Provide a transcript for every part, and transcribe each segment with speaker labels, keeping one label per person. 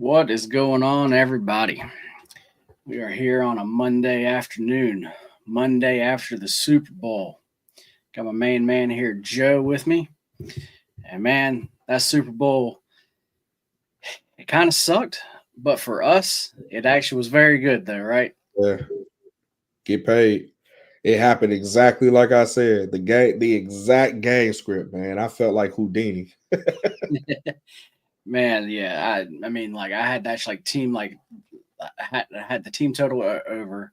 Speaker 1: What is going on, everybody? We are here on a Monday afternoon, Monday after the Super Bowl. Got my main man here, Joe, with me. And man, that Super Bowl, it kind of sucked, but for us, it actually was very good, though, right?
Speaker 2: Yeah, get paid. It happened exactly like I said. The exact game script, man. I felt like Houdini.
Speaker 1: Man, yeah, I mean, like I had that like team, like I had the team total over,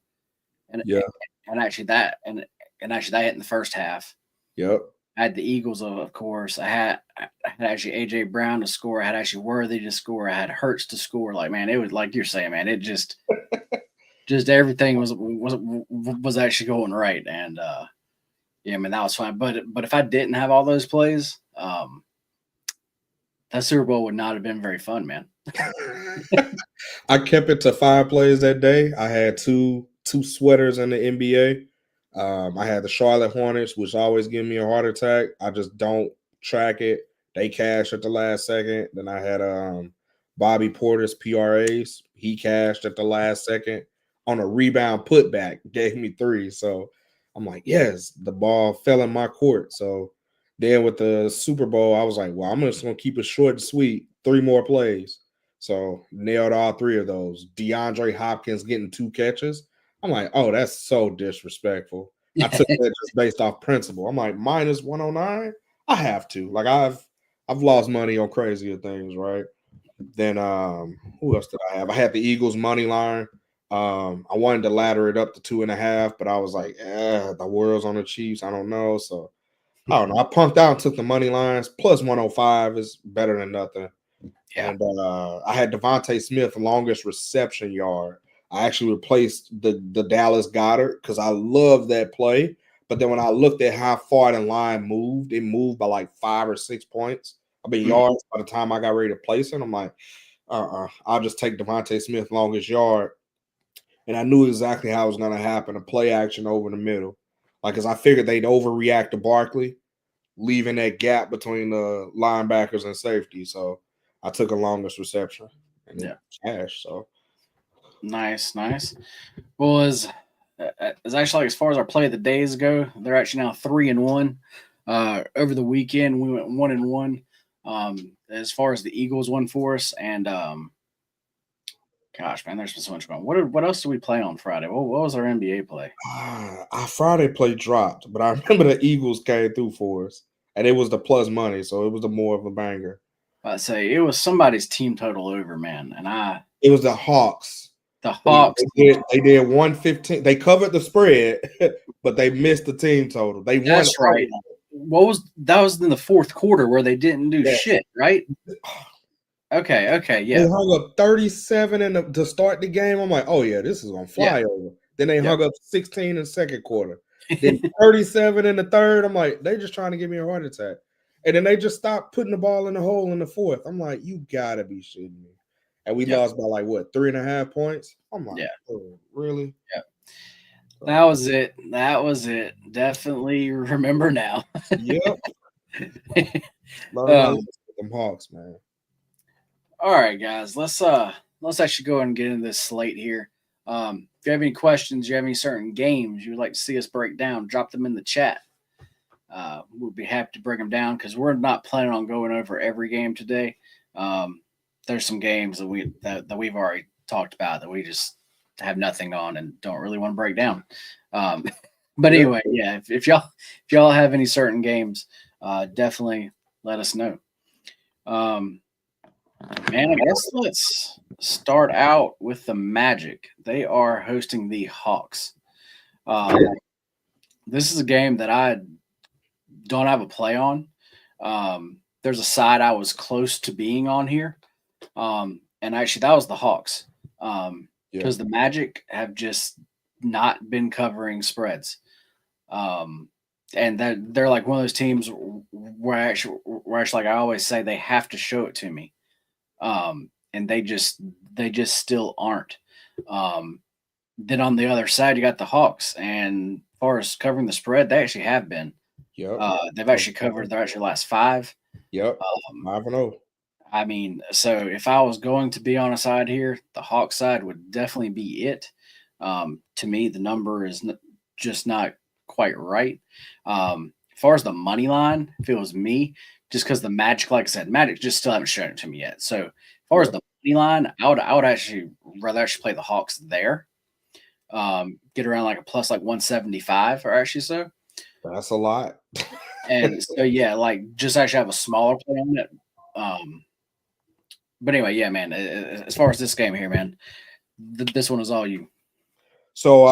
Speaker 1: and
Speaker 2: Yeah,
Speaker 1: and actually that and actually that hit in the first half.
Speaker 2: yep.
Speaker 1: I had the Eagles, of course. I had actually AJ Brown to score. I had actually Worthy to score. I had Hurts to score. Like man, it was like you're saying, man. It just everything was actually going right, and yeah, man, that was fine. But if I didn't have all those plays, that Super Bowl would not have been very fun, man.
Speaker 2: I kept it to 5 plays that day. I had two sweaters in the NBA. I had the Charlotte Hornets, which always give me a heart attack. I just don't track it. They cashed at the last second. Then I had Bobby Porter's PRAs. He cashed at the last second on a rebound putback, gave me three. So I'm like, yes, the ball fell in my court. So then with the Super Bowl, I was like, well, I'm just gonna keep it short and sweet. 3 more plays. So nailed all three of those. DeAndre Hopkins getting 2 catches. I'm like, oh, that's so disrespectful. I took that just based off principle. I'm like, minus 109. I have to. Like I've lost money on crazier things, right? Then who else did I have? I had the Eagles money line. I wanted to ladder it up to 2.5, but I was like, the world's on the Chiefs. I don't know. So I don't know. I pumped out and took the money lines. Plus 105 is better than nothing.
Speaker 1: Yeah,
Speaker 2: And I had Devontae Smith longest reception yard. I actually replaced the Dallas Goddard because I love that play. But then when I looked at how far the line moved, it moved by like 5 or 6 points. I mean
Speaker 1: mm,
Speaker 2: yards by the time I got ready to place it. I'm like, I'll just take Devontae Smith longest yard. And I knew exactly how it was gonna happen. A play action over the middle. Like cause I figured they'd overreact to Barkley, leaving that gap between the linebackers and safety. So I took a longest reception and it
Speaker 1: yeah,
Speaker 2: cash. So
Speaker 1: nice, nice. Well, as actually like as far as our play of the days go, they're actually now 3-1. Over the weekend, we went 1-1. As far as the Eagles won for us, and gosh, man, there's been so much going. What else did we play on Friday? What was our NBA play?
Speaker 2: our Friday play dropped, but I remember the Eagles came through for us. And it was the plus money, so it was the more of a banger.
Speaker 1: I'd say it was somebody's team total over, man, and
Speaker 2: It was the Hawks.
Speaker 1: the
Speaker 2: They,
Speaker 1: Hawks.
Speaker 2: they did they did 115. They covered the spread, but they missed the team total. They won.
Speaker 1: That's right. That was in the fourth quarter where they didn't do
Speaker 2: Yeah.
Speaker 1: shit, right? Okay,
Speaker 2: They
Speaker 1: yeah,
Speaker 2: hung up 37 to start the game. I'm like, oh yeah, this is gonna
Speaker 1: yeah,
Speaker 2: fly over. Then they
Speaker 1: yep.
Speaker 2: hung up 16 in the second quarter. Then 37 in the third. I'm like, they just trying to give me a heart attack. And then they just stopped putting the ball in the hole in the fourth. I'm like, you gotta be shitting me. And we
Speaker 1: Yep,
Speaker 2: lost by like what 3.5 points. I'm like,
Speaker 1: yeah,
Speaker 2: oh, really?
Speaker 1: yeah. That
Speaker 2: So
Speaker 1: was it. That was it. Definitely remember now.
Speaker 2: yep. Learn my
Speaker 1: um,
Speaker 2: lesson with them Hawks, man.
Speaker 1: all right, guys. Let's actually go ahead and get into this slate here. If you have any questions, you have any certain games you would like to see us break down, drop them in the chat. We'll be happy to break them down because we're not planning on going over every game today. Um, there's some games that we've already talked about that we just have nothing on and don't really want to break down. Um, but
Speaker 2: Yep.
Speaker 1: anyway, yeah, if y'all have any certain games, definitely let us know. Um, man, I guess let's start out with the Magic. They are hosting the Hawks. Um, this is a game that I don't have a play on. There's a side I was close to being on here, and actually that was the Hawks,
Speaker 2: Yeah.
Speaker 1: because the Magic have just not been covering spreads, um, and that they're like one of those teams where actually like I always say they have to show it to me, and they just still aren't. Um, then on the other side you got the Hawks, and as far as covering the spread, they actually have been.
Speaker 2: Yep.
Speaker 1: They've actually covered their actually last five.
Speaker 2: Yep.
Speaker 1: Um,
Speaker 2: 5-0.
Speaker 1: I mean, so if I was going to be on a side here, the Hawks side would definitely be it. To me, the number is just not quite right. As far as the money line, if it was me, just because the Magic, like I said, Magic just still haven't shown it to me yet. So as far as
Speaker 2: Yeah,
Speaker 1: the money line, I would actually rather actually play the Hawks there. Get around like a plus like 175 or actually so.
Speaker 2: that's a lot.
Speaker 1: And so yeah, like just actually have a smaller play on it. Um, but anyway, yeah, man. As far as this game here, man, this one is all you.
Speaker 2: So
Speaker 1: So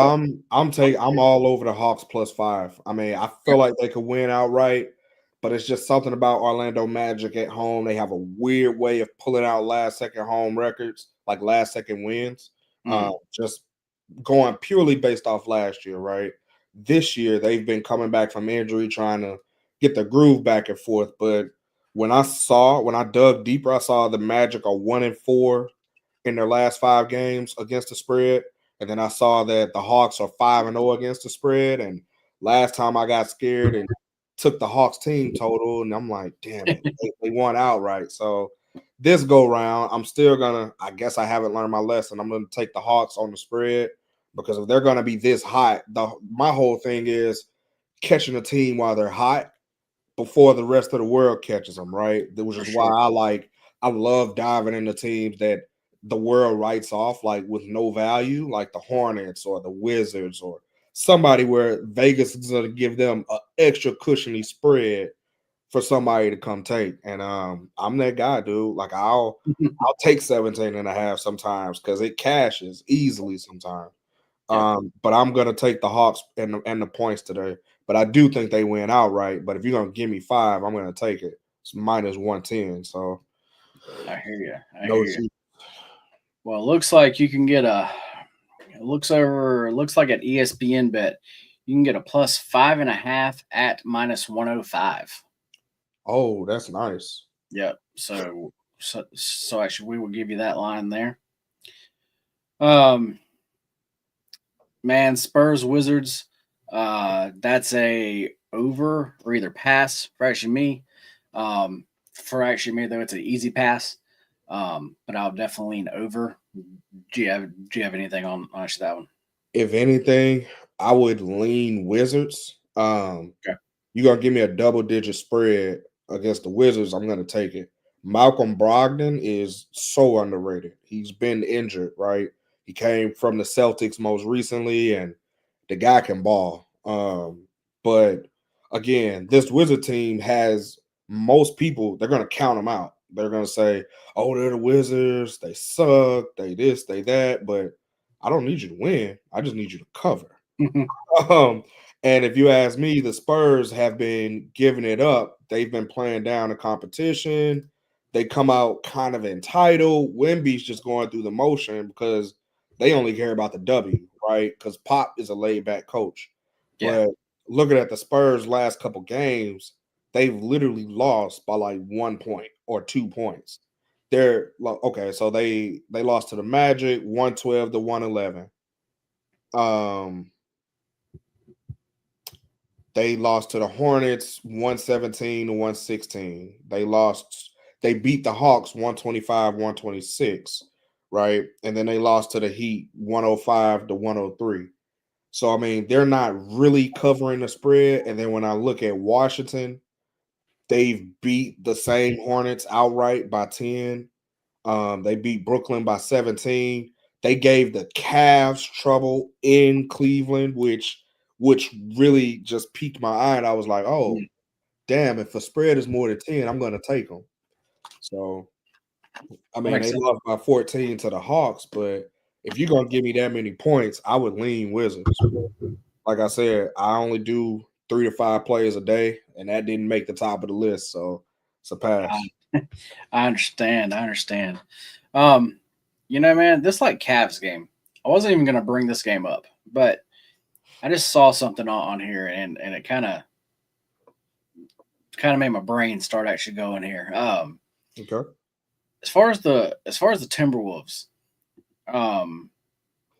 Speaker 2: I'm all over the Hawks +5. I mean, I feel like they could win outright, but it's just something about Orlando Magic at home. They have a weird way of pulling out last second home records, like last second wins.
Speaker 1: mm,
Speaker 2: Just going purely based off last year, right? This year they've been coming back from injury, trying to get the groove back and forth. But when I dug deeper, I saw the Magic are 1-4 in their last 5 games against the spread. And then I saw that the Hawks are 5-0 against the spread. And last time I got scared and took the Hawks team total, and I'm like, damn it, they won outright. So this go round, I'm still gonna. I guess I haven't learned my lesson. I'm gonna take the Hawks on the spread because if they're gonna be this hot, my whole thing is catching a team while they're hot before the rest of the world catches them, right? Which
Speaker 1: for
Speaker 2: is why
Speaker 1: sure.
Speaker 2: I love diving into teams that the world writes off like with no value, like the Hornets or the Wizards or somebody where Vegas is going to give them an extra cushiony spread for somebody to come take. And I'm that guy, dude. Like I'll take 17.5 sometimes because it cashes easily sometimes.
Speaker 1: Yeah.
Speaker 2: But I'm gonna take the Hawks and the points today. But I do think they win outright. But if you're gonna give me 5, I'm gonna take it. It's minus 110. So
Speaker 1: I hear you. I
Speaker 2: no
Speaker 1: hear you.
Speaker 2: excuse.
Speaker 1: Well, it looks like you can get a. It looks like at ESPN bet you can get a plus 5.5 at minus 105.
Speaker 2: Oh, that's nice.
Speaker 1: Yep. So actually we will give you that line there. Um, man, Spurs Wizards. That's a over or either pass for actually me. For actually me though, it's an easy pass. But I'll definitely lean over. Do you have anything on actually that one?
Speaker 2: If anything, I would lean Wizards.
Speaker 1: Okay.
Speaker 2: You're gonna give me a double digit spread against the Wizards, I'm gonna take it. Malcolm Brogdon is so underrated. He's been injured, right? He came from the Celtics most recently, and the guy can ball. But again, this Wizard team has most people, they're gonna count them out. They're gonna say, oh, they're the Wizards, they suck, they this, they that. But I don't need you to win. I just need you to cover. Um, and if you ask me, the Spurs have been giving it up. They've been playing down the competition. They come out kind of entitled. Wimby's just going through the motion because they only care about the W, right? Because Pop is a laid back coach.
Speaker 1: Yeah.
Speaker 2: But looking at the Spurs last couple games, they've literally lost by like 1 point or 2 points. Okay, so they lost to the Magic 112 to 111. Um, They lost to the Hornets 117 to 116. They beat the Hawks 125, 126, right? And then they lost to the Heat 105 to 103. So I mean, they're not really covering the spread. And then when I look at Washington, they've beat the same Hornets outright by 10. They beat Brooklyn by 17. They gave the Cavs trouble in Cleveland, which really just piqued my eye. And I was like, oh,
Speaker 1: Mm.
Speaker 2: damn, if a spread is more than 10, I'm gonna take them. So I
Speaker 1: That
Speaker 2: mean,
Speaker 1: makes
Speaker 2: they
Speaker 1: sense.
Speaker 2: lost by 14 to the Hawks, but if you're gonna give me that many points, I would lean Wizards. Like I said, I only do 3 to 5 plays a day, and that didn't make the top of the list, so it's a pass.
Speaker 1: I understand. I understand. Um, man, this like Cavs game. I wasn't even gonna bring this game up, but I just saw something on here, and it kind of made my brain start actually going here.
Speaker 2: Okay.
Speaker 1: As far as the Timberwolves, um,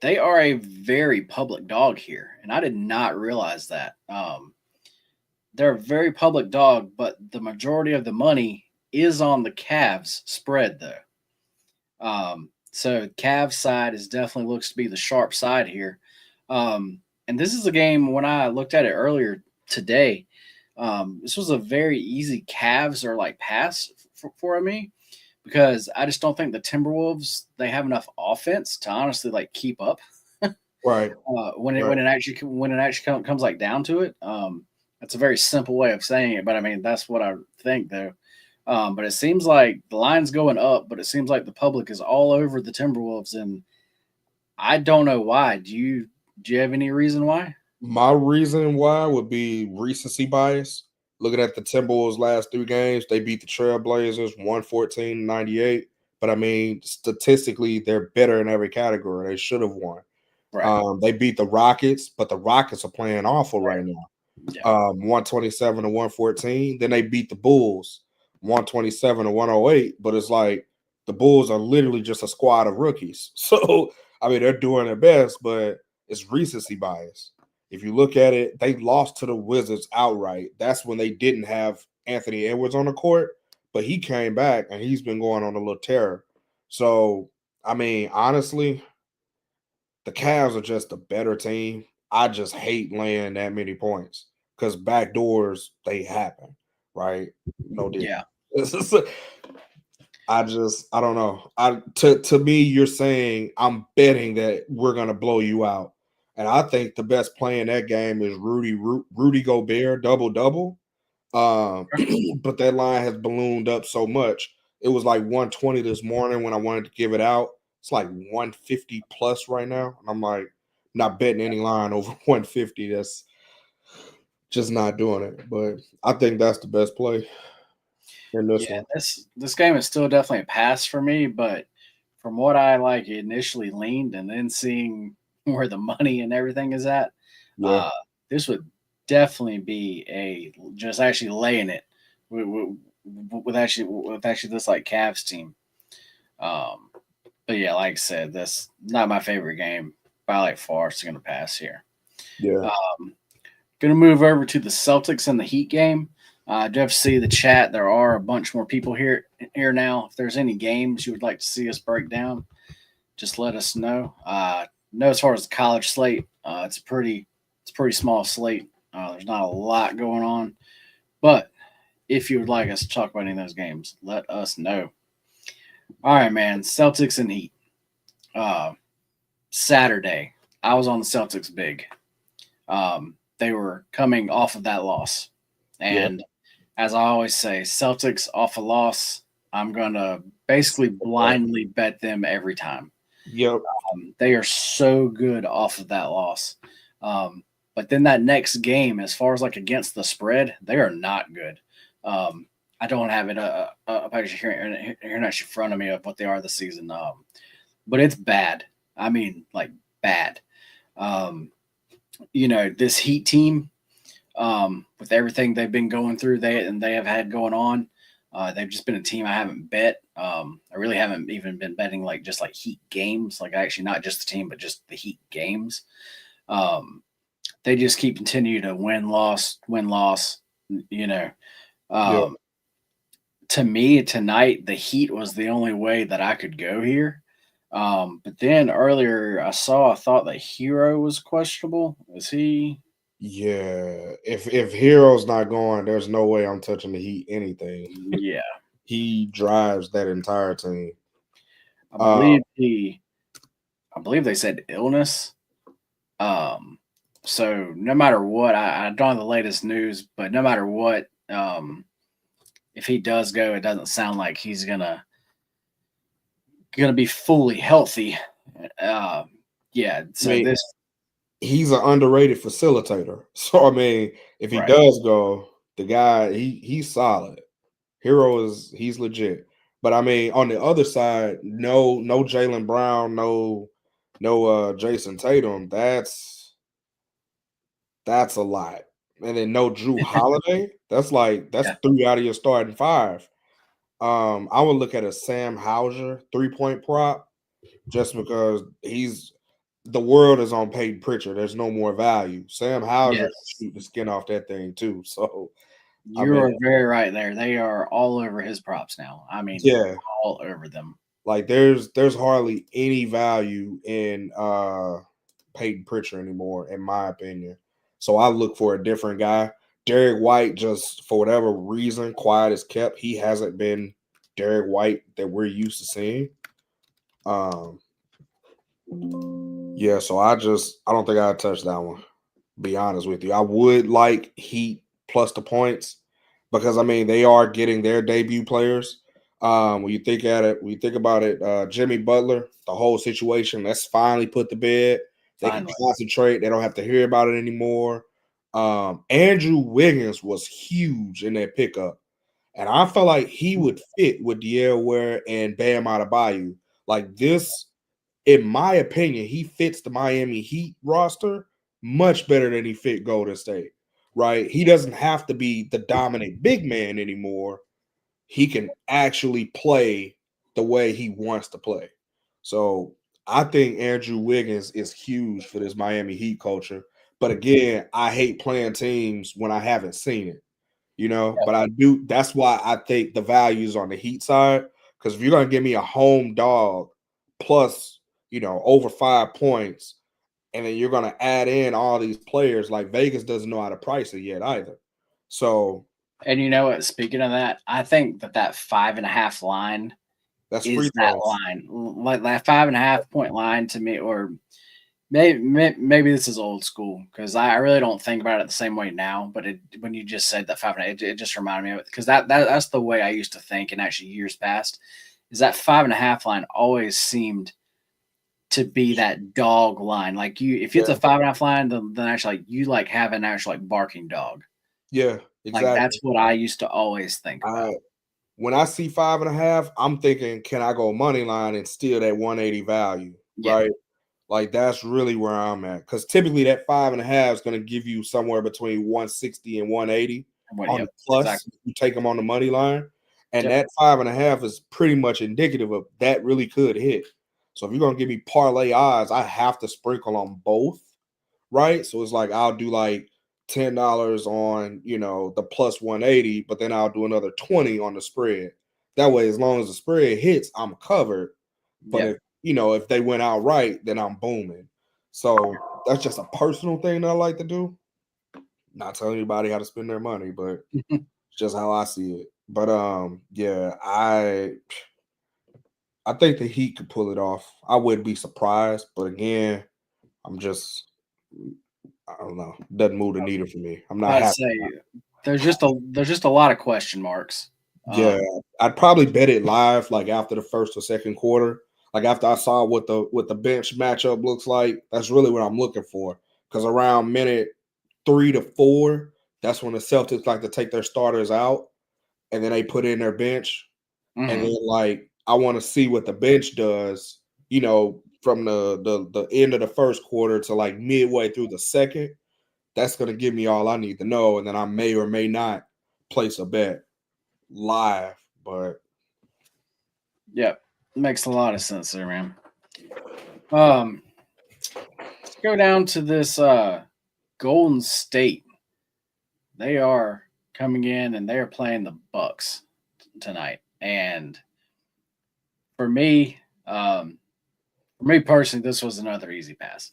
Speaker 1: they are a very public dog here, and I did not realize that. They're a very public dog, but the majority of the money is on the Cavs spread though. So Cavs side is definitely looks to be the sharp side here. And this is a game when I looked at it earlier today. This was a very easy Cavs or like pass for me because I just don't think the Timberwolves they have enough offense to honestly like keep up
Speaker 2: Right.
Speaker 1: when it
Speaker 2: Right.
Speaker 1: comes like down to it. That's a very simple way of saying it, but I mean that's what I think though. But it seems like the line's going up, but it seems like the public is all over the Timberwolves, and I don't know why. Do you have any reason why?
Speaker 2: My reason why would be recency bias. Looking at the Timberwolves' last 3 games, they beat the Trailblazers 114-98. But I mean, statistically, they're better in every category. They should have won.
Speaker 1: Right.
Speaker 2: They beat the Rockets, but the Rockets are playing awful right now.
Speaker 1: Yeah.
Speaker 2: 127 to 114. Then they beat the Bulls 127 to 108. But it's like the Bulls are literally just a squad of rookies. So I mean, they're doing their best, but it's recency bias. If you look at it, they lost to the Wizards outright. That's when they didn't have Anthony Edwards on the court, but he came back and he's been going on a little tear. So I mean, honestly, the Cavs are just a better team. I just hate laying that many points because backdoors they happen, right? No different.
Speaker 1: Yeah.
Speaker 2: I don't know. To me, you're saying I'm betting that we're gonna blow you out, and I think the best play in that game is Rudy Gobert double double. But that line has ballooned up so much. It was like 120 this morning when I wanted to give it out. It's like 150 plus right now. And I'm like, not betting any line over 150. That's just not doing it. But I think that's the best play in this
Speaker 1: Yeah,
Speaker 2: one.
Speaker 1: this game is still definitely a pass for me, but from what I like initially leaned and then seeing where the money and everything is at,
Speaker 2: Yeah.
Speaker 1: uh, this would definitely be a just actually laying it with, with actually this like Cavs team. Um, but yeah, like I said, that's not my favorite game by like far. It's gonna pass here.
Speaker 2: Yeah.
Speaker 1: Um, Gonna move over to the Celtics and the Heat game. I do have to see the chat. There are a bunch more people here now. If there's any games you would like to see us break down, just let us know. No, as far as the college slate, it's a pretty small slate. There's not a lot going on, but if you would like us to talk about any of those games, let us know. All right, man. Celtics and Heat. Uh, Saturday, I was on the Celtics big. They were coming off of that loss.
Speaker 2: Yeah.
Speaker 1: And as I always say, Celtics off a loss, I'm going to basically blindly bet them every time.
Speaker 2: Yep.
Speaker 1: They are so good off of that loss. But then that next game, as far as like against the spread, they are not good. I don't have it up actually here in front of me of what they are this season. But it's bad. I mean, like bad. Um, this Heat team, with everything they've been going through, they have had going on. They've just been a team I haven't bet. I really haven't even been betting like just like Heat games, like actually not just the team, but just the Heat games. They just keep continue to win loss, win loss. You know,
Speaker 2: Yeah.
Speaker 1: um, to me tonight, the Heat was the only way that I could go here. But then earlier I thought that Hero was questionable. Is he?
Speaker 2: Yeah. If Hero's not going, there's no way I'm touching the Heat anything.
Speaker 1: Yeah,
Speaker 2: He drives that entire team.
Speaker 1: I
Speaker 2: Uh,
Speaker 1: believe he. I believe they said illness. Um, so no matter what, I don't have the latest news, but no matter what, if he does go, it doesn't sound like he's gonna be fully healthy. Uh, yeah.
Speaker 2: I
Speaker 1: So
Speaker 2: mean,
Speaker 1: this
Speaker 2: he's an underrated facilitator. So I mean, if he
Speaker 1: right.
Speaker 2: does go, the guy he's solid. Hero he's legit. But I mean, on the other side, no Jalen Brown, no Jason Tatum. That's a lot. And then no Drew Holiday. That's
Speaker 1: Yeah.
Speaker 2: 3 out of your starting 5. I would look at a Sam Hauser 3-point prop just because the world is on Peyton Pritchard. There's no more value. Sam Hauser can
Speaker 1: Yes.
Speaker 2: shoot the skin off that thing too. So
Speaker 1: You're very right there. They are all over his props now. I mean,
Speaker 2: yeah,
Speaker 1: all over them.
Speaker 2: like there's hardly any value in Peyton Pritchard anymore, in my opinion. So I look for a different guy. Derek White, just for whatever reason, quiet as kept. He hasn't been Derek White that we're used to seeing. Yeah, so I don't think I'd touch that one. Be honest with you. I would like Heat plus the points because I mean they are getting their debut players. When you think about it, Jimmy Butler, the whole situation, that's finally put to bed. They can concentrate. They don't have to hear about it anymore. Andrew Wiggins was huge in that pickup. And I felt like he would fit with Delaware Ware and Bam Adebayo. Like this, in my opinion, he fits the Miami Heat roster much better than he fit Golden State, right? He doesn't have to be the dominant big man anymore. He can actually play the way he wants to play. So I think Andrew Wiggins is huge for this Miami Heat culture. But again, I hate playing teams when I haven't seen it, but I do. That's why I think the value is on the Heat side. Because if you're going to give me a home dog plus, over 5 points, and then you're going to add in all these players, like Vegas doesn't know how to price it yet either. So,
Speaker 1: and you know what? Speaking of that, I think that 5.5 line is that line, like that 5.5 point line to me, or maybe this is old school because I really don't think about it the same way now. But when you just said that 5.5, it just reminded me of it because that's the way I used to think, and actually years past, is that 5.5 line always seemed to be that dog line. Like if it's a 5.5 line, then actually you like have an actual like barking dog.
Speaker 2: Yeah, exactly.
Speaker 1: Like that's what I used to always think about.
Speaker 2: When I see 5.5, I'm thinking, can I go money line and steal that 180 value? Yeah. Right. Like that's really where I'm at. Because typically that 5.5 is going to give you somewhere between 160 and 180 on the plus. Exactly. You take them on the money line. And that 5.5 is pretty much indicative of that really could hit. So if you're going to give me parlay odds, I have to sprinkle on both. Right. So it's like I'll do like $10 on, the plus 180, but then I'll do another 20 on the spread. That way, as long as the spread hits, I'm covered. But if they went out right, then I'm booming. So that's just a personal thing that I like to do. Not telling anybody how to spend their money, but it's just how I see it. But yeah, I think the Heat could pull it off. I wouldn't be surprised, but again, I don't know. Doesn't move the needle for me. I'm not
Speaker 1: happy. Say there's just a lot of question marks.
Speaker 2: Yeah, I'd probably bet it live, like after the first or second quarter. Like after I saw what the bench matchup looks like, that's really what I'm looking for. Because around minute 3 to 4, that's when the Celtics like to take their starters out, and then they put in their bench. Mm-hmm. And then like I want to see what the bench does, from the end of the first quarter to like midway through the second. That's gonna give me all I need to know, and then I may or may not place a bet live. But
Speaker 1: yeah, makes a lot of sense there, man. Let's go down to this Golden State. They are coming in and they are playing the Bucks tonight. And for me personally, this was another easy pass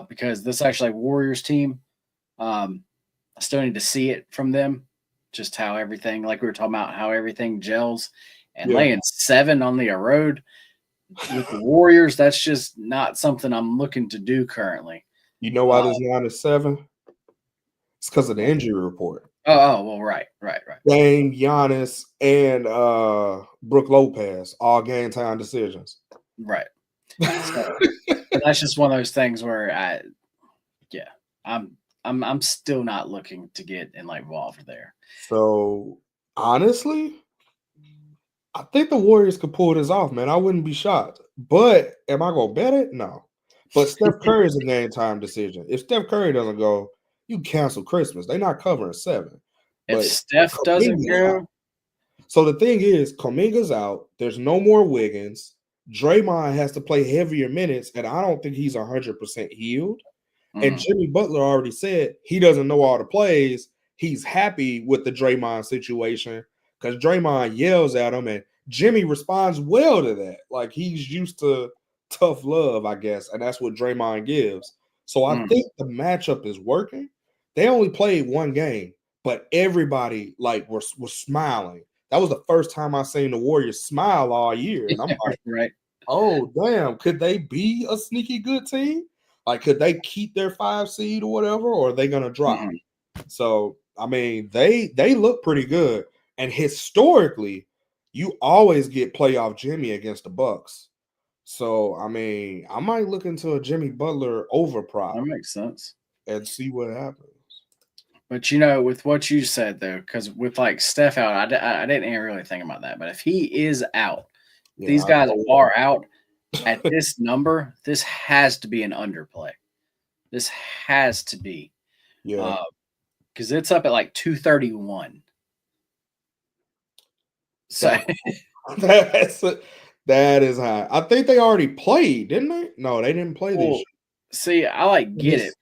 Speaker 1: because this actually Warriors team. I still need to see it from them, just how everything, like we were talking about, how everything gels. And laying 7 on the road with the Warriors, that's just not something I'm looking to do currently.
Speaker 2: You know why this line is 7? It's because of the injury report.
Speaker 1: Oh, well, right.
Speaker 2: Dame, Giannis, and Brook Lopez, all game time decisions.
Speaker 1: Right. So, that's just one of those things where I'm still not looking to get involved there.
Speaker 2: So honestly, I think the Warriors could pull this off, man. I wouldn't be shocked. But am I gonna bet it? No. But Steph Curry is a game time decision. If Steph Curry doesn't go, you cancel Christmas. They're not covering 7.
Speaker 1: If Steph doesn't go.
Speaker 2: So the thing is, Kuminga's out. There's no more Wiggins. Draymond has to play heavier minutes, and I don't think he's 100% healed. Mm-hmm. And Jimmy Butler already said he doesn't know all the plays, he's happy with the Draymond situation because Draymond yells at him and Jimmy responds well to that. Like he's used to tough love, I guess, and that's what Draymond gives. So I think the matchup is working. They only played one game, but everybody like was smiling. That was the first time I seen the Warriors smile all year, and I'm like,
Speaker 1: right.
Speaker 2: oh damn, could they be a sneaky good team? Like, could they keep their 5 seed or whatever, or are they gonna drop? So I mean, they look pretty good, and historically, you always get playoff Jimmy against the Bucks. So I mean, I might look into a Jimmy Butler over prop
Speaker 1: That makes sense.
Speaker 2: and see what happens.
Speaker 1: But with what you said though, because with like Steph out, I didn't even really think about that. But if he is out, these guys are out at this number. This has to be an underplay. This has to be, because it's up at like 231. So
Speaker 2: that is high. I think they already played, didn't they? No, they didn't play this.
Speaker 1: See, I get it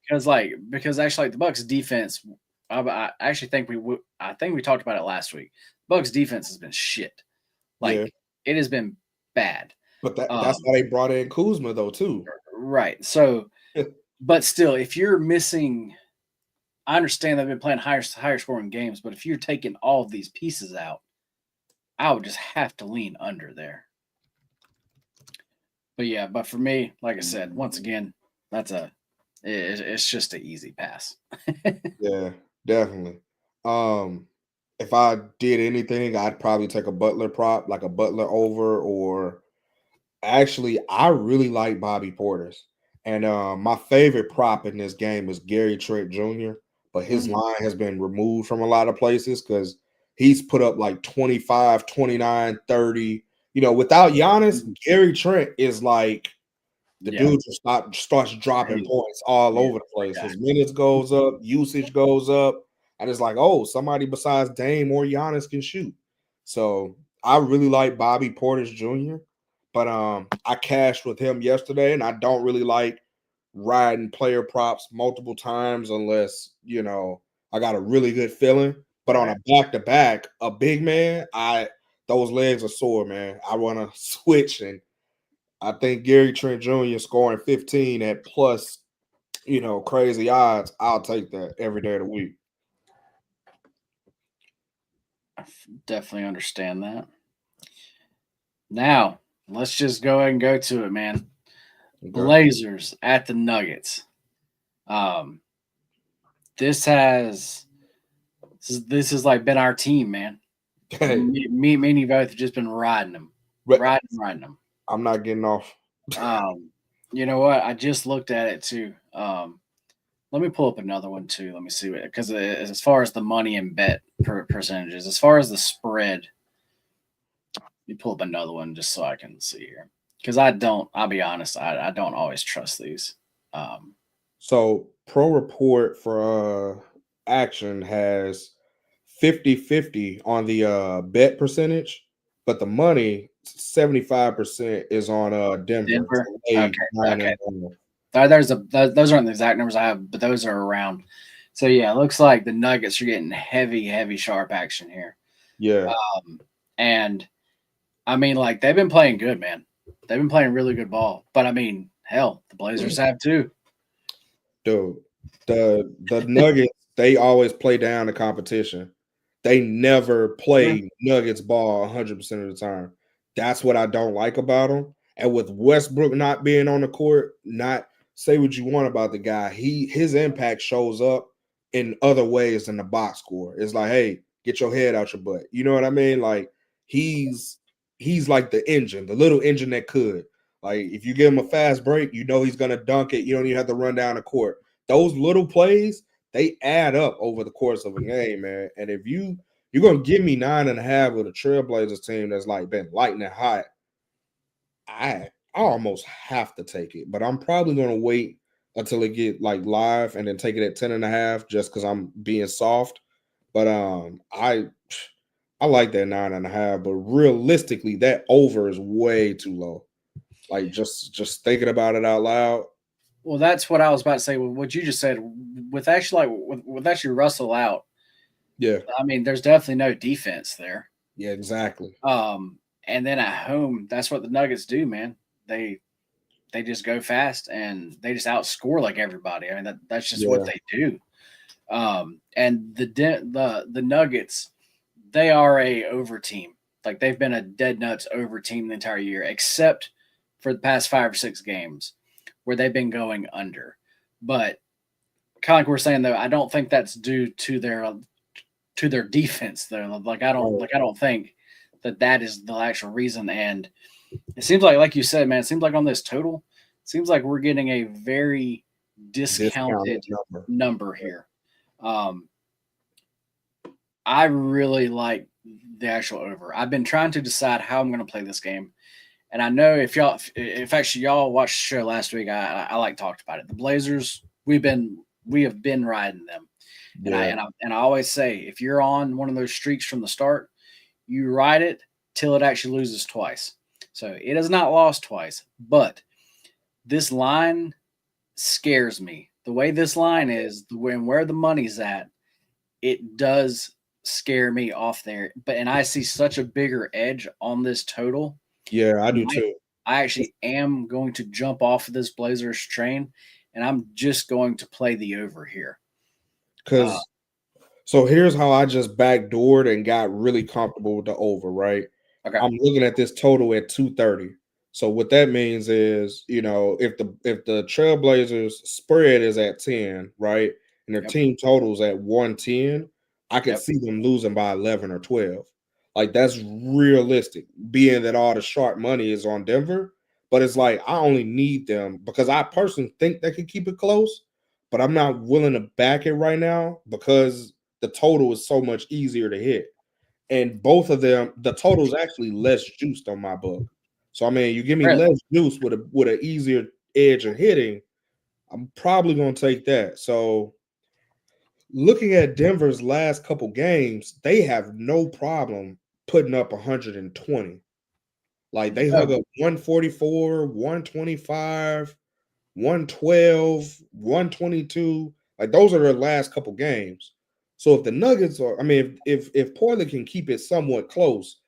Speaker 1: because actually the Bucks defense. I actually think we talked about it last week. Bucks defense has been shit. It has been bad.
Speaker 2: But that's why they brought in Kuzma though too.
Speaker 1: Right. So, but still, if you're missing, I understand they've been playing higher scoring games, but if you're taking all of these pieces out, I would just have to lean under there. But yeah, but for me, like I said, once again, it's just an easy pass.
Speaker 2: Yeah, definitely. If I did anything, I'd probably take a Butler prop, like a Butler over, or actually, I really like Bobby Portis. And my favorite prop in this game is Gary Trent Jr., but his line has been removed from a lot of places because he's put up like 25, 29, 30. Without Giannis, Gary Trent is like the dude just starts dropping points all over the place. His minutes goes up, usage goes up, and it's like, oh, somebody besides Dame or Giannis can shoot. So I really like Bobby Portis Jr., but I cashed with him yesterday, and I don't really like riding player props multiple times unless I got a really good feeling. But on a back-to-back, a big man, those legs are sore, man. I want to switch, and I think Gary Trent Jr. scoring 15 at plus, crazy odds. I'll take that every day of the week.
Speaker 1: I definitely understand that. Now, let's just go ahead and go to it, man. Okay. Blazers at the Nuggets. This has like been our team, man. Hey. Me and you both have just been riding them. Riding them.
Speaker 2: I'm not getting off.
Speaker 1: You know what? I just looked at it too. Let me pull up another one too. Let me see what, because as far as the money and bet percentages, as far as the spread, let me pull up another one just so I can see here. Because I'll be honest, I don't always trust these.
Speaker 2: So Pro Report for Action has 50-50 on the bet percentage, but the money 75% is on Denver.
Speaker 1: Okay. Those aren't the exact numbers I have, but those are around. So yeah, it looks like the Nuggets are getting heavy, sharp action here.
Speaker 2: Yeah.
Speaker 1: And I mean, like, they've been playing good, man. They've been playing really good ball. But I mean, hell, the Blazers have too.
Speaker 2: Dude, the Nuggets, they always play down the competition. They never play Nuggets ball 100% of the time. That's what I don't like about them. And with Westbrook not being on the court, not say what you want about the guy, his impact shows up in other ways than the box score. It's like, hey, get your head out your butt. You know what I mean? Like he's like the engine, the little engine that could. Like if you give him a fast break, he's gonna dunk it. You don't even have to run down the court. Those little plays, they add up over the course of a game, man. And if you're gonna give me 9.5 with a Trailblazers team that's like been lightning hot, I almost have to take it. But I'm probably gonna wait until it get like live and then take it at 10.5 just because I'm being soft. But I like that 9.5, but realistically, that over is way too low. Like just thinking about it out loud.
Speaker 1: Well, that's what I was about to say. What you just said, with actually Russell out,
Speaker 2: Yeah.
Speaker 1: I mean, there's definitely no defense there.
Speaker 2: Yeah, exactly.
Speaker 1: And then at home, that's what the Nuggets do, man. They just go fast and they just outscore like everybody. I mean, that's just what
Speaker 2: Yeah.
Speaker 1: they do. And the Nuggets, they are a over team. Like they've been a dead nuts over team the entire year, except for the past 5 or 6 games where they've been going under. But kind of like we're saying though, I don't think that's due to their defense though. I don't think that is the actual reason. And it seems like you said, man, it seems like on this total, it seems like we're getting a very
Speaker 2: Discounted
Speaker 1: discounted
Speaker 2: number.
Speaker 1: number here. Um, I really like the actual over. I've been trying to decide how I'm going to play this game, and I know if actually y'all watched the show last week, I like talked about it. The Blazers, we have been riding them, and
Speaker 2: Yeah.
Speaker 1: I always say if you're on one of those streaks from the start, you ride it till it actually loses twice. So it has not lost twice, but this line scares me. The way this line is, where the money's at, it does scare me off there. And I see such a bigger edge on this total.
Speaker 2: Yeah, I do
Speaker 1: I,
Speaker 2: too.
Speaker 1: I actually am going to jump off of this Blazers train, and I'm just going to play the over here.
Speaker 2: Because so here's how I just backdoored and got really comfortable with the over, right?
Speaker 1: Okay.
Speaker 2: I'm looking at this total at 230. So what that means is, if the Trailblazers spread is at 10, right? And their
Speaker 1: Yep.
Speaker 2: team totals at 110, I could
Speaker 1: Yep.
Speaker 2: see them losing by 11 or 12. Like that's realistic, being that all the sharp money is on Denver. But it's like I only need them because I personally think they could keep it close, but I'm not willing to back it right now because the total is so much easier to hit. And both of them, the total is actually less juiced on my book. So I mean, you give me
Speaker 1: Really?
Speaker 2: less juice with an easier edge of hitting, I'm probably gonna take that. So looking at Denver's last couple games, they have no problem putting up 120. Like they hung
Speaker 1: Oh,
Speaker 2: up 144, 125, 112, 122. Like those are their last couple games. So if the Nuggets are, I mean, if Portland can keep it somewhat close,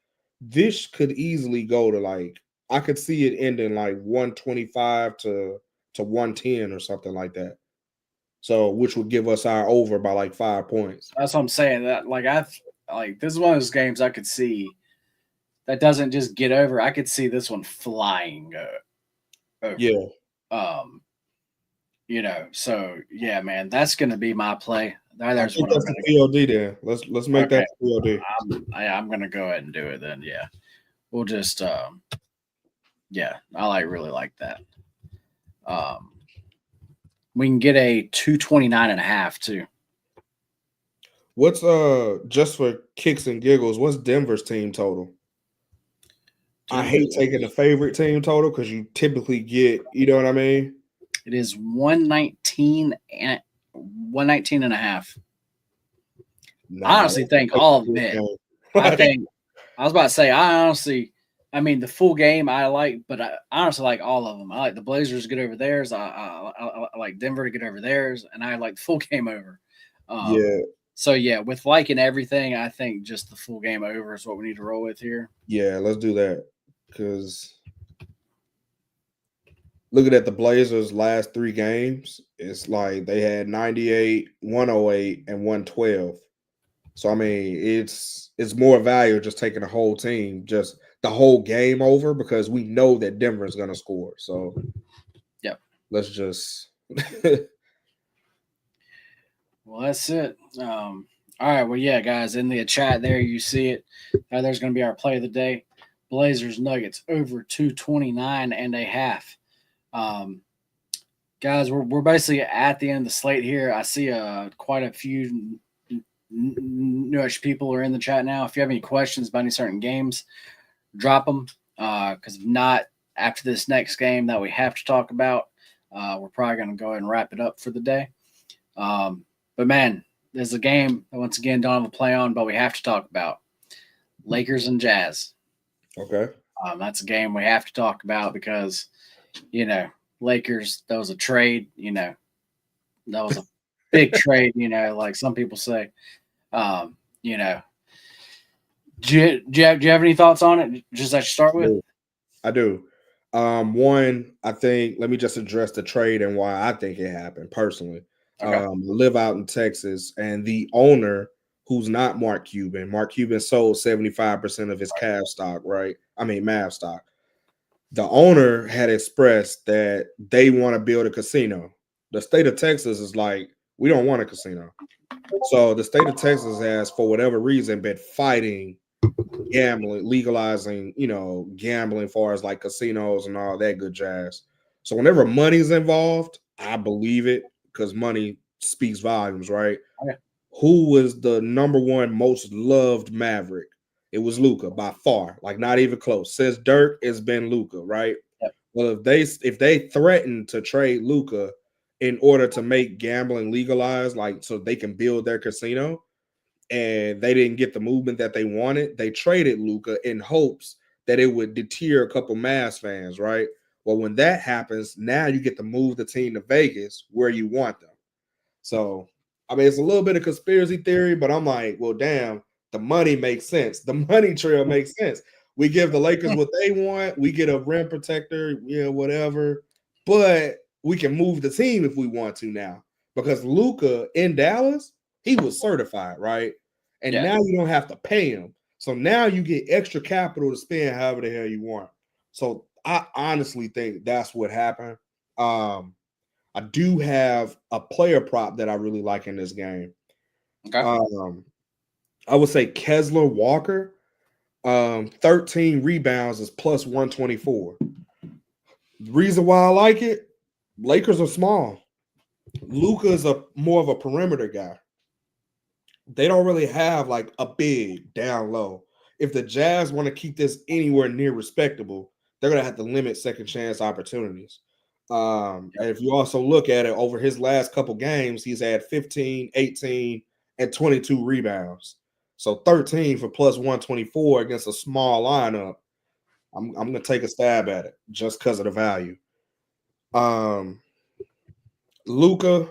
Speaker 2: this could easily go to like I could see it ending like 125 to 110 or something like that. So which would give us our over by like 5 points.
Speaker 1: that's what I'm saying. That this is one of those games I could see that doesn't just get over. I could see this one flying over.
Speaker 2: Yeah.
Speaker 1: So yeah, man, that's gonna be my play.
Speaker 2: I
Speaker 1: There's
Speaker 2: think
Speaker 1: what I'm
Speaker 2: that's the
Speaker 1: gonna.
Speaker 2: POD then. Let's make
Speaker 1: Okay,
Speaker 2: that POD.
Speaker 1: I'm gonna go ahead and do it then. Yeah, we'll just yeah, really like that. Um, we can get a 229.5 too.
Speaker 2: What's just for kicks and giggles, what's Denver's team total? I hate taking the favorite team total because you typically get, you know what I mean?
Speaker 1: It is 119.5. I honestly think all of them hit. I was about to say, I mean, the full game I like, but I honestly like all of them. I like the Blazers to get over theirs. I like Denver to get over theirs, and I like the full game over.
Speaker 2: Yeah.
Speaker 1: So yeah, with liking everything, I think just the full game over is what we need to roll with here.
Speaker 2: Yeah, let's do that. Because looking at the Blazers' last 3 games, it's like they had 98, 108, and 112. So I mean, it's more value just taking the whole team, just the whole game over because we know that Denver is going to score. So,
Speaker 1: yep.
Speaker 2: Let's just.
Speaker 1: Well, that's it. All right. Well, yeah, guys, in the chat there, you see it. There's going to be our play of the day. Blazers Nuggets over 229.5. Guys, we're basically at the end of the slate here. I see quite a few newish people are in the chat now. If you have any questions about any certain games, drop them. Because if not, after this next game that we have to talk about, we're probably going to go ahead and wrap it up for the day. But man, there's a game that once again don't have a play on, but we have to talk about Lakers and Jazz.
Speaker 2: Okay.
Speaker 1: That's a game we have to talk about because, Lakers, that was a trade, that was a big trade, like some people say. You know, do you have any thoughts on it? Just that you start with.
Speaker 2: I do. One, I think, let me just address the trade and why I think it happened personally.
Speaker 1: Okay.
Speaker 2: I live out in Texas, and the owner, who's not Mark Cuban sold 75% of his Cavs stock, right? I mean, Mavs stock. The owner had expressed that they want to build a casino. The state of Texas is like, we don't want a casino. So the state of Texas has, for whatever reason, been fighting gambling, legalizing, gambling, far as like casinos and all that good jazz. So whenever money's involved, I believe it because money speaks volumes, right?
Speaker 1: Okay.
Speaker 2: Who was the number one most loved Maverick? It was Luka by far, like not even close. Since Dirk, it's been Luka, right?
Speaker 1: Yep.
Speaker 2: Well, if they threaten to trade Luka in order to make gambling legalized, like so they can build their casino, and they didn't get the movement that they wanted, they traded Luka in hopes that it would deter a couple Mavs fans, right? Well, when that happens, now you get to move the team to Vegas where you want them. So, I mean, it's a little bit of conspiracy theory, but I'm like, well, damn, the money makes sense. The money trail makes sense. We give the Lakers what they want. We get a rim protector, whatever. But we can move the team if we want to now. Because Luka in Dallas, he was certified, right? And now you don't have to pay him. So now you get extra capital to spend however the hell you want. So I honestly think that's what happened. I do have a player prop that I really like in this game.
Speaker 1: Okay.
Speaker 2: I would say Kessler Walker, 13 rebounds is plus 124. The reason why I like it, Lakers are small. Luka is more of a perimeter guy. They don't really have like a big down low. If the Jazz want to keep this anywhere near respectable, they're going to have to limit second chance opportunities. And if you also look at it over his last couple games, he's had 15, 18, and 22 rebounds. So 13 for plus 124 against a small lineup. I'm going to take a stab at it just because of the value. Luka,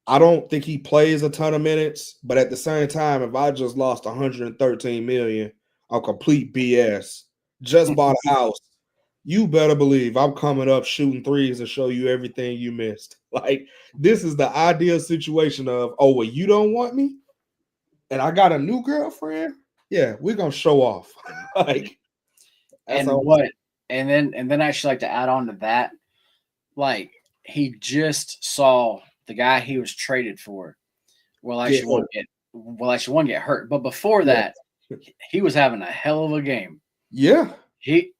Speaker 2: I don't think he plays a ton of minutes, but at the same time, if I just lost 113 million on complete BS, just bought a house, you better believe I'm coming up shooting threes to show you everything you missed. Like, this is the ideal situation of, oh, well, you don't want me? And I got a new girlfriend? Yeah, we're gonna show off. Like,
Speaker 1: and what? And then I actually like to add on to that, like he just saw the guy he was traded for. Well, actually, one get hurt, but before that, he was having a hell of a game.
Speaker 2: Yeah,
Speaker 1: he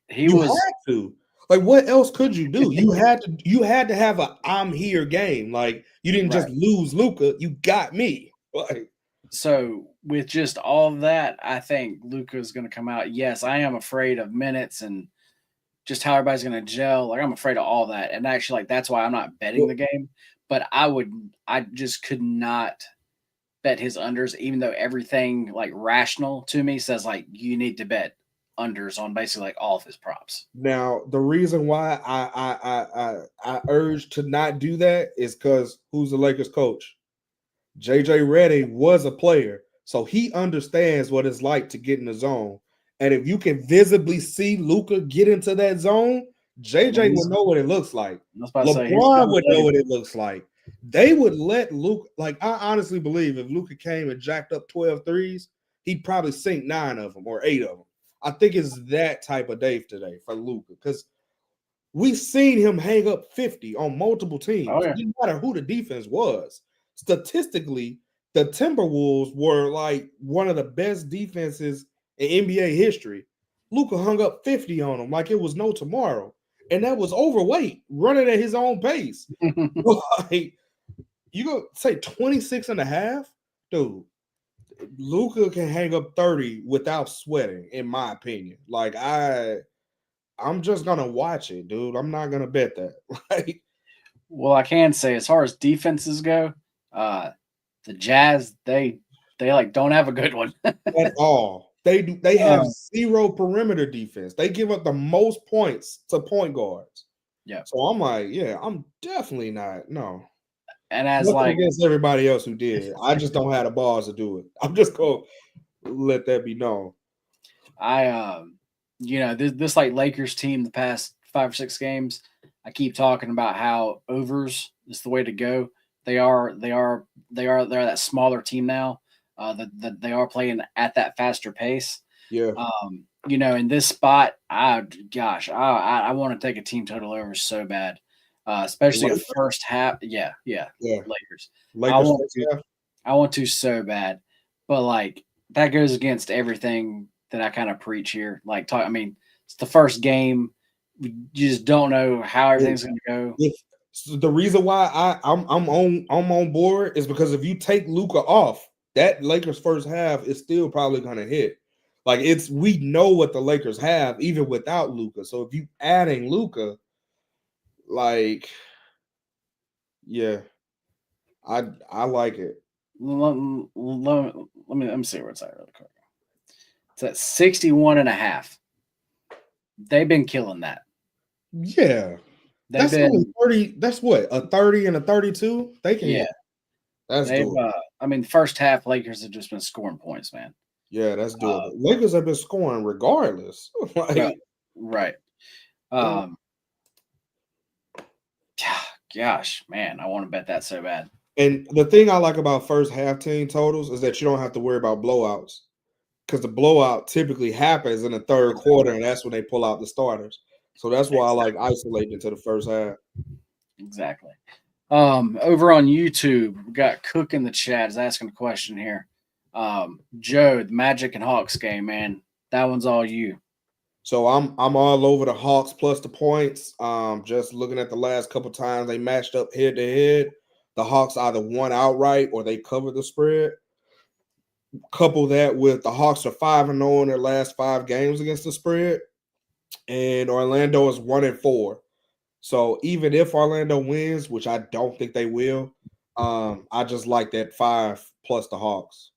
Speaker 1: was.
Speaker 2: Had to. Like, what else could you do? You had to have a I'm here game. Like, you didn't just lose Luka, you got me. Like,
Speaker 1: so with just all of that, I think Luka is going to come out. Yes, I am afraid of minutes and just how everybody's going to gel. Like, I'm afraid of all that. And actually, like, that's why I'm not betting the game. But I just could not bet his unders, even though everything like rational to me says like you need to bet unders on basically like all of his props.
Speaker 2: Now, the reason why I urge to not do that is because who's the Lakers coach? JJ Redick was a player, so he understands what it's like to get in the zone. And if you can visibly see Luka get into that zone, JJ will know what it looks like. LeBron would know what it looks like. They would let Luka, like, I honestly believe if Luka came and jacked up 12 threes, he'd probably sink 9 of them or 8 of them. I think it's that type of day today for Luka because we've seen him hang up 50 on multiple teams. It didn't matter who the defense was. Statistically, the Timberwolves were like one of the best defenses in NBA history. Luka hung up 50 on them like it was no tomorrow. And that was overweight, running at his own pace. Like, you go say 26 and a half? Dude, Luka can hang up 30 without sweating, in my opinion. Like, I'm just gonna watch it, dude. I'm not gonna bet that. Like,
Speaker 1: well, I can say as far as defenses go, the Jazz they like don't have a good one
Speaker 2: at all. They have zero perimeter defense. They give up the most points to point guards.
Speaker 1: Yeah.
Speaker 2: So I'm like, yeah, I'm definitely not. No.
Speaker 1: And as
Speaker 2: nothing
Speaker 1: like
Speaker 2: against everybody else who did. I just don't have the balls to do it. I'm just gonna let that be known.
Speaker 1: I this like Lakers team the past 5 or 6 games, I keep talking about how overs is the way to go. They're that smaller team now. That they are playing at that faster pace.
Speaker 2: Yeah.
Speaker 1: In this spot, I want to take a team total over so bad, especially a
Speaker 2: Lakers?
Speaker 1: first half. Yeah,
Speaker 2: Yeah.
Speaker 1: Lakers. I
Speaker 2: Lakers
Speaker 1: want
Speaker 2: first
Speaker 1: to,
Speaker 2: half.
Speaker 1: I want to so bad, but like that goes against everything that I kind of preach here. Like, it's the first game. You just don't know how everything's going to go.
Speaker 2: If so the reason why I'm on board is because if you take Luca off, that Lakers first half is still probably gonna hit. Like we know what the Lakers have even without Luca. So if you adding Luca, like yeah, I like it.
Speaker 1: Let me see where it's at really quick. It's at 61.5. They've been killing that.
Speaker 2: Yeah.
Speaker 1: They've
Speaker 2: That's
Speaker 1: been
Speaker 2: only 30. That's what, a 30 and a 32? They can
Speaker 1: yeah.
Speaker 2: that's
Speaker 1: They've
Speaker 2: doable.
Speaker 1: first half Lakers have just been scoring points, man.
Speaker 2: Yeah, that's
Speaker 1: Uh,
Speaker 2: doable. Lakers have been scoring regardless. Like,
Speaker 1: right.
Speaker 2: yeah.
Speaker 1: Gosh, man, I want to bet that so bad.
Speaker 2: And the thing I like about first half team totals is that you don't have to worry about blowouts because the blowout typically happens in the third quarter, and that's when they pull out the starters. So that's why I like isolating into the first half.
Speaker 1: Exactly. Over on YouTube, we got Cook in the chat is asking a question here. Joe, the Magic and Hawks game, man, that one's all you.
Speaker 2: So I'm all over the Hawks plus the points. Just looking at the last couple times they matched up head to head, the Hawks either won outright or they covered the spread. Couple that with the Hawks are 5-0 in their last 5 games against the spread, and Orlando is 1-4. So even if Orlando wins, which I don't think they will, I just like that 5 plus the Hawks.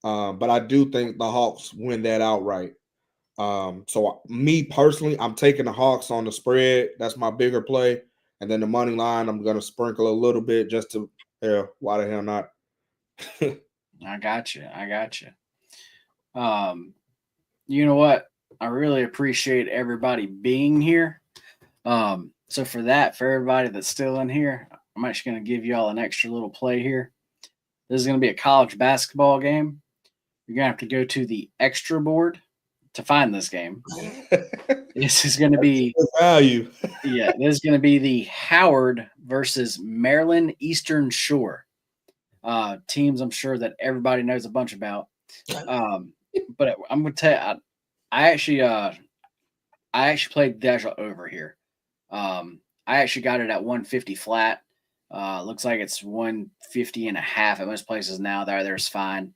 Speaker 2: But I do think the Hawks win that outright. So me personally, I'm taking the Hawks on the spread. That's my bigger play. And then the money line, I'm gonna sprinkle a little bit just to why the hell not?
Speaker 1: I got you. You know what? I really appreciate everybody being here. So for everybody that's still in here, I'm actually going to give you all an extra little play here. This is going to be a college basketball game. You're going to have to go to the extra board to find this game. This is going to be
Speaker 2: value.
Speaker 1: this is going to be the Howard versus Maryland Eastern Shore teams. I'm sure that everybody knows a bunch about. But I'm going to tell you, I actually played the actual over here. I actually got it at 150 flat. Looks like it's 150 and a half at most places now. There's fine.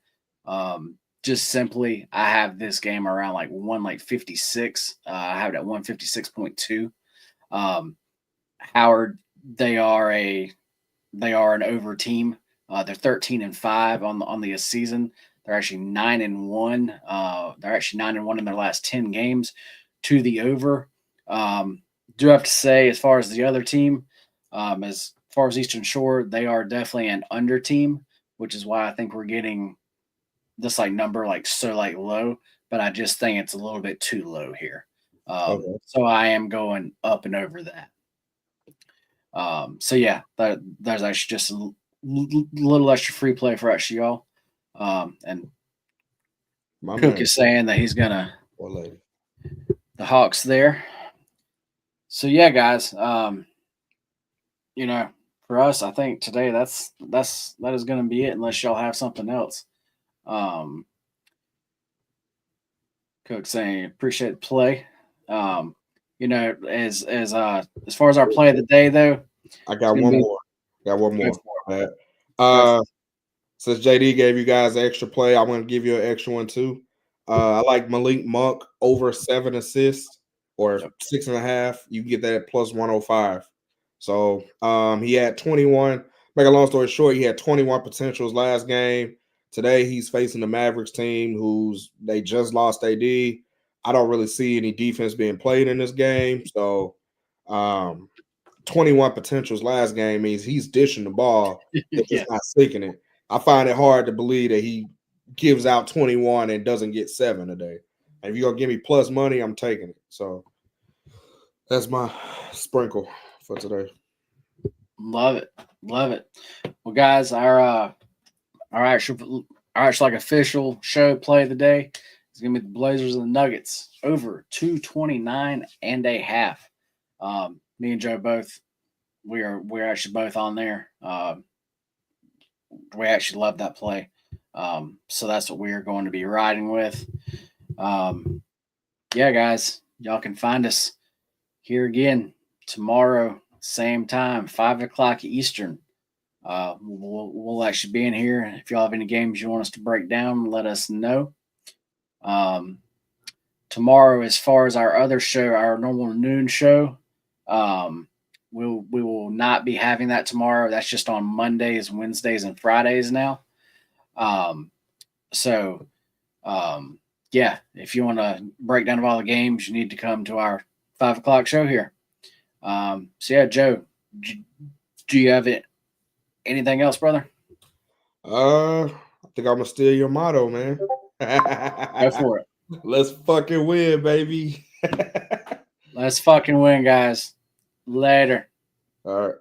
Speaker 1: Just simply, I have this game around like 156. I have it at 156.2. Howard, they are an over team. They're 13-5 on the season. They're actually 9-1. They're actually 9-1 in their last 10 games to the over. Do have to say, as far as the other team, as far as Eastern Shore, they are definitely an under team, which is why I think we're getting this number so low. But I just think it's a little bit too low here.
Speaker 2: Okay.
Speaker 1: So I am going up and over that. So yeah, there's actually just a little extra free play for actually y'all. And
Speaker 2: My
Speaker 1: Cook
Speaker 2: man.
Speaker 1: is saying that he's gonna
Speaker 2: lady.
Speaker 1: the Hawks there. So yeah, guys. For us, I think today that is going to be it, unless y'all have something else. Cook saying appreciate the play. As far as our play of the day though,
Speaker 2: I got one more. Since JD gave you guys an extra play, I'm going to give you an extra one too. I like Malik Monk over 7 assists or 6.5. You can get that at plus 105. So he had 21. Make a long story short, he had 21 potentials last game. Today he's facing the Mavericks team they just lost AD. I don't really see any defense being played in this game. So 21 potentials last game means he's dishing the ball. They're
Speaker 1: Yeah.
Speaker 2: just not sinking it. I find it hard to believe that he gives out 21 and doesn't get 7 a day. And if you're gonna give me plus money, I'm taking it. So that's my sprinkle for today.
Speaker 1: Love it. Love it. Well, guys, our actual like official show play of the day is gonna be the Blazers and the Nuggets over 229.5. Me and Joe both we're actually both on there. We actually love that play. So that's what we are going to be riding with. Yeah, guys, y'all can find us here again tomorrow, same time, 5 o'clock Eastern. We'll actually be in here. If y'all have any games you want us to break down, let us know. Tomorrow, as far as our other show, our normal noon show, we will not be having that tomorrow. That's just on Mondays, Wednesdays, and Fridays now. So, yeah, if you want a breakdown of all the games, you need to come to our 5 o'clock show here. So yeah, Joe, do you have anything else, brother?
Speaker 2: I think I'm gonna steal your motto, man.
Speaker 1: Go for it.
Speaker 2: Let's fucking win, baby.
Speaker 1: Let's fucking win, guys. Later.
Speaker 2: All right.